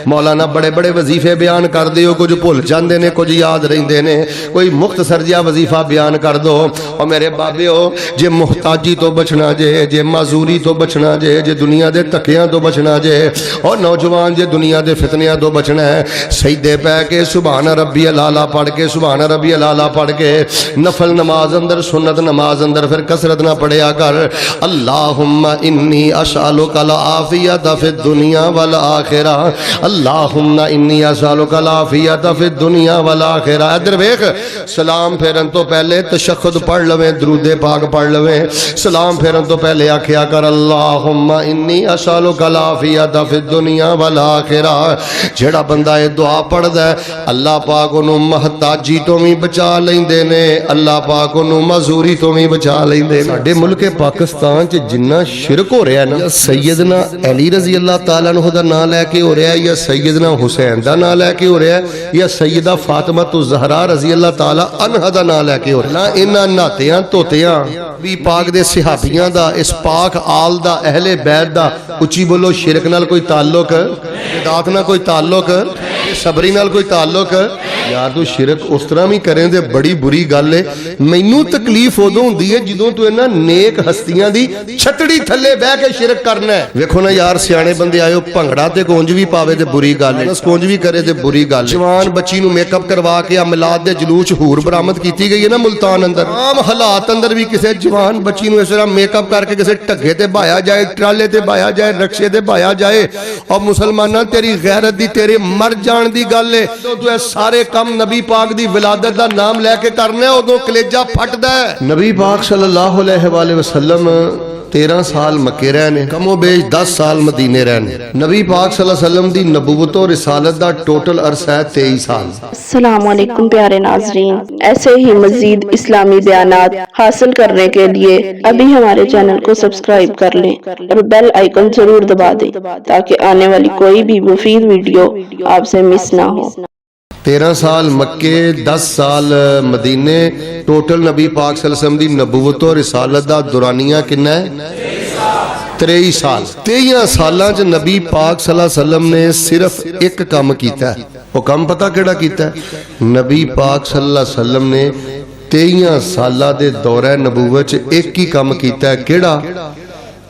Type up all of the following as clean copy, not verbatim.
مولانا بڑے بڑے وظیفے بیان کر دیو کچھ بھول جاندے نے کچھ یاد رہندے نے کوئی مختصر جہا وظیفہ بیان کر دو اور میرے بابیو جے محتاجی تو بچنا جے معذوری تو بچنا جے دنیا دے تکیاں تو بچنا جے اور نوجوان جے دنیا دے فتنیاں تو بچنا ہے سجدے پہ کے سبحان ربی العالی پڑھ کے سبحان ربی العالی پڑھ کے نفل نماز اندر سنت نماز اندر پھر کثرت نہ پڑھیا کر اللہم انی اسألک العافیت فی الدنیا والآخرہ اللہم انی اسألک العافیت فی الدنیا والآخرہ ادھر ویکھ سلام پھیرن تو پہلے تشہد پڑھ لویں درود پاک پڑھ لویں سلام پھیرن تو پہلے آکھیا کر اللہم انی اسألک العافیت فی الدنیا والآخرہ جڑا بندہ یہ دعا پڑھ دے اللہ پاک انہوں محتاجی تو بھی بچا لیندے نے اللہ پاک انہوں معذوری تو بھی بچا لیندے ساڈے ملک پاکستان چ جنہ شرک ہو رہا ہے نا سیدنا علی رضی اللہ تعالیٰ عنہ دا نام لے کے ہو رہا ہے یا سیدنا حسین دا نام لے کے ہو رہا ہے یا سیدہ فاطمہ الزہرا رضی اللہ تعالیٰ عنہ دا نام لے کے ہو رہا ہے انہاں ناتیاں توتیاں بھی پاک دے صحابیاں دا اس پاک آل دا اہل بیت دا اچھی بولو شرک نال کوئی تعلق بدعت نال کوئی تعلق صبری نال کوئی تعلق یار تو شرک اس طرح بھی کریں دے بڑی بری گل ہے مینوں تکلیف ادوں ہوندی ہے جدوں تو انہاں نیک ہستیاں دی چھتڑی تھلے بہ کے شرک کرنا ہے ویکھو نا یار سیانے بندے آئے بھنگڑا تے گونج بھی پاوے تے بری گل ہے گونج بھی کرے تے بری گل ہے جوان بچی نو میک اپ کروا کے میلاد دے جلوس حور برآمد کیتی گئی ہے نا ملتان اندر عام حالات اندر بھی کسے جوان بچی نو اس طرح میک اپ کر کے کسے ٹگے تے بایا جائے ٹرالے تے بایا جائے رکشے تے بایا جائے اور مسلماناں تیری غیرت دی تیرے مر جان دی گل ہے تو اے سارے کم نبی پاک دی ولادت دا نام لے کے کرنا ہے ادوں کلیجہ پھٹدا ہے نبی پاک صلی اللہ علیہ وآلہ وسلم 13 سال مکے رہنے کم و بیش 10 سال مدینے رہنے نبی پاک صلی اللہ علیہ وسلم دی نبوت و رسالت دا ٹوٹل عرصہ ہے 23 سال السلام علیکم پیارے ناظرین ایسے ہی مزید اسلامی بیانات حاصل کرنے کے لیے ابھی ہمارے چینل کو سبسکرائب کر لیں اور بیل آئیکن ضرور دبا دیں تاکہ آنے والی کوئی بھی مفید ویڈیو آپ سے مس نہ ہو 13 سال مکے 10 سال مدینے ٹوٹل نبی پاک صلی اللہ علیہ وسلم دی نبوت و رسالت دا دورانیہ کنا ہے 23 سال 23 سالاں چ نبی پاک صلی اللہ علیہ وسلم نے صرف ایک کام کیتا ہے وہ کام پتہ کیڑا کیتا ہے نبی پاک صلی اللہ علیہ وسلم نے 23 سالہ دے دورہ نبوت چ ایک ہی کام کیتا ہے کیڑا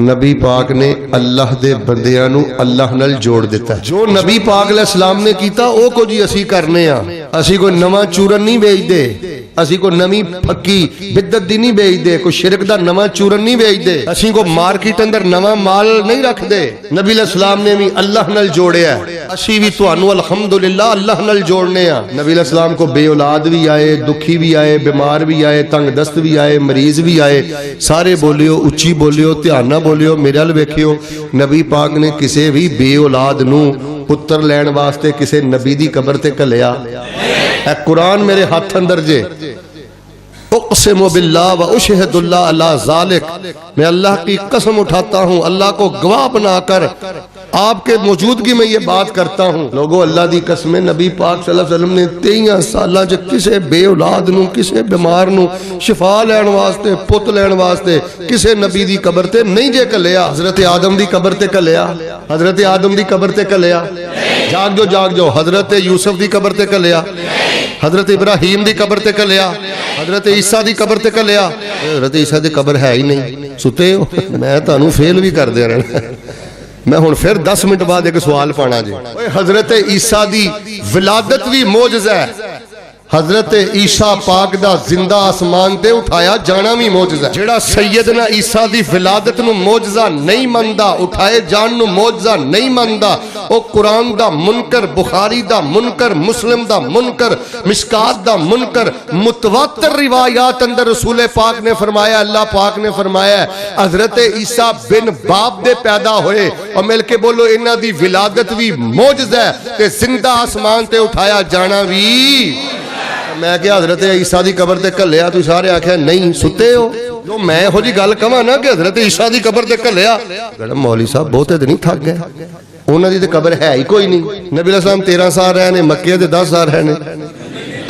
نبی پاک نے اللہ دے بندیاں نو اللہ نال جوڑ دیتا ہے جو نبی پاک علیہ السلام نے کیتا او کو جی اسی کرنے ہاں اسی کوئی نواں چورن نہیں بیچ دے اسی کو نمی پھکی بدت دی نہیں بیچ دے کوئی شرک دا نواں چورن نہیں بیچ دے اسی کو مارکیٹ اندر نواں مال نہیں رکھ دے نبی علیہ السلام نے بھی اللہ نال جوڑیا ہے اسی بھی تانوں الحمدللہ اللہ نال جوڑنے ہاں نبی علیہ السلام کو بے اولاد بھی آئے دکھی بھی آئے بیمار بھی آئے تنگ دست بھی آئے مریض بھی آئے سارے بولیو اچھی بولیو دھیان نہ بولیو میرے ال ویکھیو نبی پاک نے کسے بھی بے اولاد نو پتر لین واسطے کسے نبی دی قبر تے کلیا اے قرآن میرے ہاتھ اندر جے اقسم باللہ و اشہد اللہ علی ذالک میں اللہ کی قسم اٹھاتا ہوں اللہ کو گواہ بنا کر آپ کے موجودگی میں یہ بات کرتا ہوں لوگوں اللہ دی قسم نبی پاک صلی اللہ علیہ وسلم نے 23 سالہ جو کسے بے اولاد نو کسے بیمار نو شفا لین واسطے پت لین واسطے کسے نبی دی قبر تے نہیں جے کلیا حضرت آدم دی قبر تے کلیا حضرت آدم دی قبر تے کلیا جاگ جو حضرت یوسف دی قبر تے کلیا حضرت ابراہیم دی قبر تے کلیا حضرت عیسیٰ دی قبر تے کلیا حضرت عیسیٰ دی قبر ہے ہی نہیں ستے ہو میں تانوں فیل بھی کر دے رہا میں ہن پھر 10 منٹ بعد ایک سوال پانا جی حضرت عیسیٰ دی ولادت بھی معجزہ ہے حضرت عیسیٰ پاک دا زندہ آسمان تے اٹھایا جانا بھی معجزہ ہے جڑا سیدنا عیسیٰ دی ولادت نو معجزہ نہیں مندا اٹھائے جان نو معجزہ نہیں مندا او قرآن دا منکر بخاری دا منکر مسلم دا منکر مشکات دا منکر متواتر روایات اندر رسول پاک نے فرمایا اللہ پاک نے فرمایا حضرت عیسیٰ بن باپ دے پیدا ہوئے اور مل کے بولو انہاں دی ولادت بھی معجزہ ہے تے زندہ آسمان تے اٹھایا جانا بھی میں کہ حضرت عیسیٰ دی قبر تے کلیا تو سارے آکھیا نہیں ستے ہو جو میں ہو جی گل کہاں نا کہ حضرت عیسیٰ دی قبر تے کلیا مولوی صاحب بہتے تو نہیں تھک گئے انہاں دی تے قبر ہے ہی کوئی نہیں نبی علیہ السلام 13 سال رہنے مکے دے 10 سال رہنے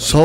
100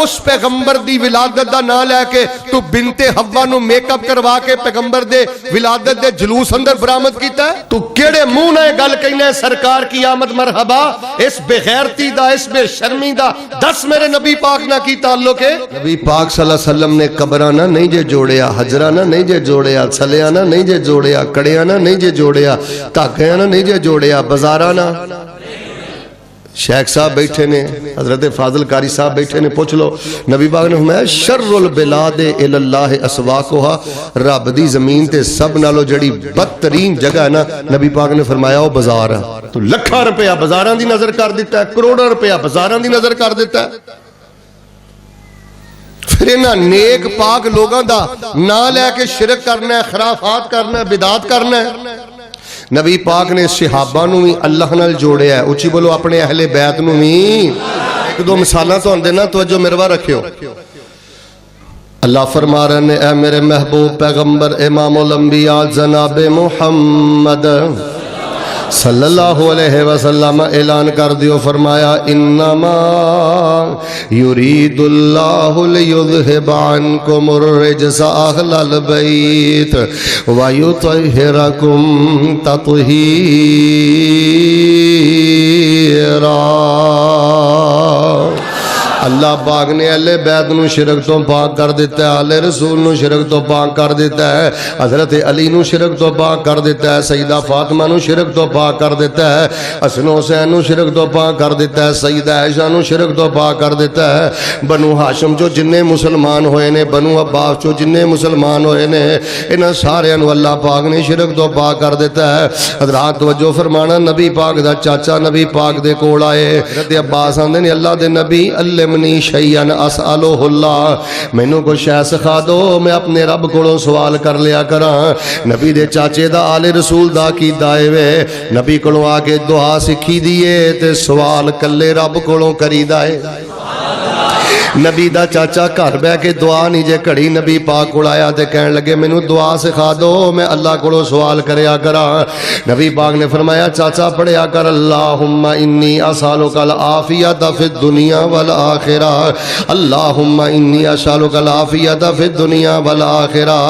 اس پیغمبر دی ولادت دا نام لے کے تو بنت حوا نو میک اپ کروا کے پیغمبر دے ولادت دے جلوس اندر برآمد کیتا ہے؟ تو کیڑے منہ نہ گل کہنا ہے سرکار کی آمد مرحبا؟ اس بے غیرتی دا، اس بے شرمی دا دس میرے نبی پاک نہ کی تعلق ہے؟ نبی پاک صلی اللہ علیہ وسلم نے قبرانہ نہیں جے جوڑیا، حجرانہ نہیں جے جوڑیا، چھلیانہ نہیں جے جوڑیا، کڑیانہ نہیں جے جوڑیا، تاکیانہ نہیں جے جوڑیا، بزارانہ۔ شیخ صاحب بیٹھے نے، حضرت فاضل قاری صاحب بیٹھے نے، پوچھ لو نبی پاک نے فرمایا شر البلاد الاللہ اسواقها، رب دی زمین تے سب نالو جڑی بدترین جگہ ہے نا، نبی پاک نے فرمایا وہ بازار ہے۔ تو لکھاں روپیہ بازاراں دی نظر کر دیتا ہے، کروڑاں روپیہ بازاراں دی نظر کر دیتا ہے۔ پھر انہاں نیک پاک لوگاں دا نہ لے کے شرک کرنا ہے، خرافات کرنا ہے، بدعات کرنا ہے۔ نبی پاک نے صحابہ نو بھی اللہ نال جوڑیا ہے، اچھی بولو اپنے اہل بیت نو بھی۔ ایک دو مثالاں تو اندے نا توجہ مروا رکھیو۔ اللہ فرما رہے ہیں اے میرے محبوب پیغمبر امام الانبیاء جناب محمد صلی اللہ علیہ وسلم اعلان کر دیو، فرمایا انما یرید اللہ لیذہب عنکم الرجس اہل البیت ویطہرکم تطہیرا۔ اللہ پاک نے اہل بیت نو شرک تو پاک کر دیتا ہے، اہل رسول نو شرک تو پاک کر دیتا ہے، حضرت علی نو شرک تو پاک کر دیتا ہے، سیدہ فاطمہ نو شرک تو پاک کر دیتا ہے، حسن حسین نو شرک تو پاک کر دیتا ہے، سیدہ عائشہ نو شرک تو پاک کر دیتا ہے۔ بنو ہاشم جو جننے مسلمان ہوئے نے، بنو عباس جو جننے مسلمان ہوئے نے، انہاں سارے نو اللہ پاک نے شرک تو پاک کر دیتا ہے۔ حضرات توجہ فرمانا، نبی پاک دا چاچا نبی پاک دے کول آئے، حضرت عباس آندے نے اللہ دے نبی علمنی شیئن اسألوہ اللہ، مینوں کو شے سکھا دو میں اپنے رب کولوں سوال کر لیا کراں۔ نبی دے چاچے دا آل رسول دا کی دائے وے، نبی کولوں آ کے دعا سکھی دیئے تے سوال کلے رب کولوں کری دائے۔ نبی دا چاچا گھر بہ کے دعا نہیں جے کڑی، نبی پاک کول آیا تے کہن لگے مینوں دعا سکھا دو میں اللہ کولوں سوال کریا کراں۔ نبی پاک نے فرمایا چاچا پڑھیا کر اللہم انی اسالک العافیت فی الدنیا والآخرہ، اللہم انی اسالک العافیت فی الدنیا والآخرہ۔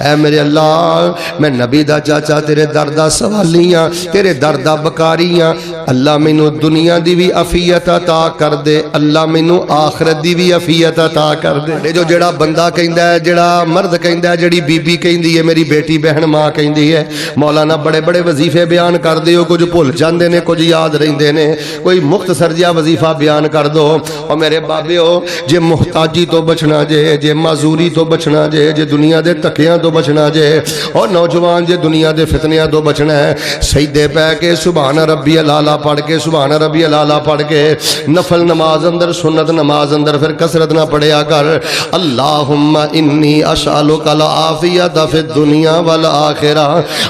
اے میرے اللہ میں نبی دا چاچا تیرے دردہ سوالیاں، تیرے دردہ بکاریاں، اللہ مینوں دنیا دی بھی عافیت عطا کر دے، اللہ مینوں آخرت دی بھی عافیت عطا کر دے۔ جو جڑا بندہ کہندا ہے، جڑا مرد کہندا ہے، جڑی بی بی کہندی ہے، میری بیٹی بہن ماں کہندی ہے، مولانا بڑے بڑے وظیفے بیان کر دیو، کچھ بھول جاندے نے کچھ یاد رہندے نے، کوئی مختصر جہا وظیفہ بیان کر دو۔ اور میرے بابیو جے محتاجی تو بچنا جے، جے معذوری تو بچنا جے، جے دنیا دے تکیاں تو بچنا جے، اور نوجوان جے دنیا دے فتنیاں تو بچنا ہے، سجدے پہ کے سبحان ربی الاعلیٰ پڑھ کے، سبحان ربی الاعلیٰ پڑھ کے، نفل نماز اندر سنت نماز اندر پھر کثرت نہ پڑھیا کر اللہم انی اسالک العافیت فی الدنیا والآخرہ،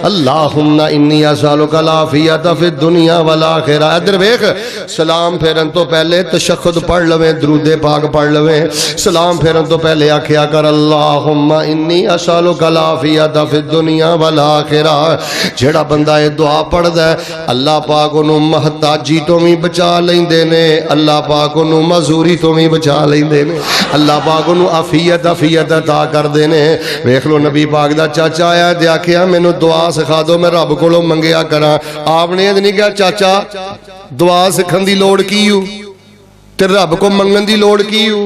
اللہم انی اسالک العافیت فی الدنیا والآخرہ۔ ادھر ویکھ، سلام پھیرن تو پہلے تشہد پڑھ لویں، درود پاک پڑھ لویں، سلام پھیرن تو پہلے آکھیا کر اللہم انی اسالک العافیت فی الدنیا والآخرہ۔ جڑا بندہ یہ دعا پڑھدا ہے اللہ پاک انہوں محتاجی تو بھی بچا لیندے نے، اللہ پاک انہوں معذوری تو بھی بچا لیندے نے، اللہ پاک انہوں عافیت عطا کر دینے۔ ویکھ لو نبی پاک دا چاچا آیا تے آکھیا مینوں دعا سکھا دو میں رب کولوں منگیا کراں۔ آپ نے نہیں کہا چاچا دعا سکھن دی لوڑ کیو تے رب کو منگن دی لوڑ کیو؟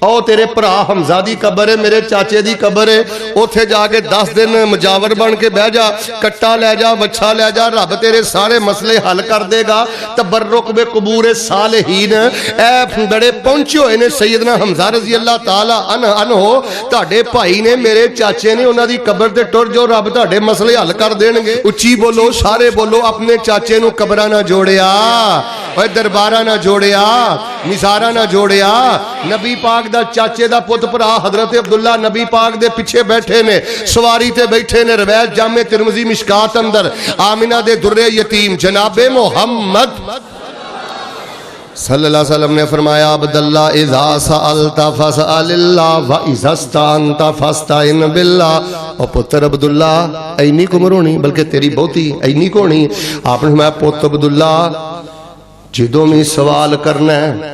او تیرے پرا حمزہ دی قبر ہے، میرے چاچے دی قبر ہے، اوتھے جا کے 10 دن مجاور بن کے بہ جا، کٹا لے جا، وچھا لے جا، رب تیرے سارے مسئلے حل کر دے گا۔ تبرک بے قبور صالحین، اے بڑے پہنچے ہوئے نے سیدنا حمزہ رضی اللہ تعالی عنہ، تہاڈے بھائی نے میرے چاچے نے انہاں دی قبر تے ٹر جو، رب تہاڈے مسئلے حل کر دین گے۔ اچھی بولو، سارے بولو، اپنے چاچے نو قبراں نہ جوڑیا، اوے درباراں نہ جوڑیا، نثاراں نہ جوڑیا۔ نبی پاک دا چاچے دا پت پرا حضرت عبداللہ نبی پاک دے پیچھے بیٹھے نے، سواری تے بیٹھے نے، روایت جامع ترمذی مشکات اندر، آمنہ دے در یتیم جناب محمد صلی اللہ علیہ وسلم نے فرمایا عبداللہ اذا سألت فسأل اللہ وَإِذَا اسْتَعَنْتَ فَاسْتَعِنْ بِاللَّهِ۔ اور پتر عبداللہ اینی کو مرونی بلکہ تیری بہتی اینی کو نہیں۔ آپ نے فرمایا پت عبداللہ جدوں میں سوال کرنا ہے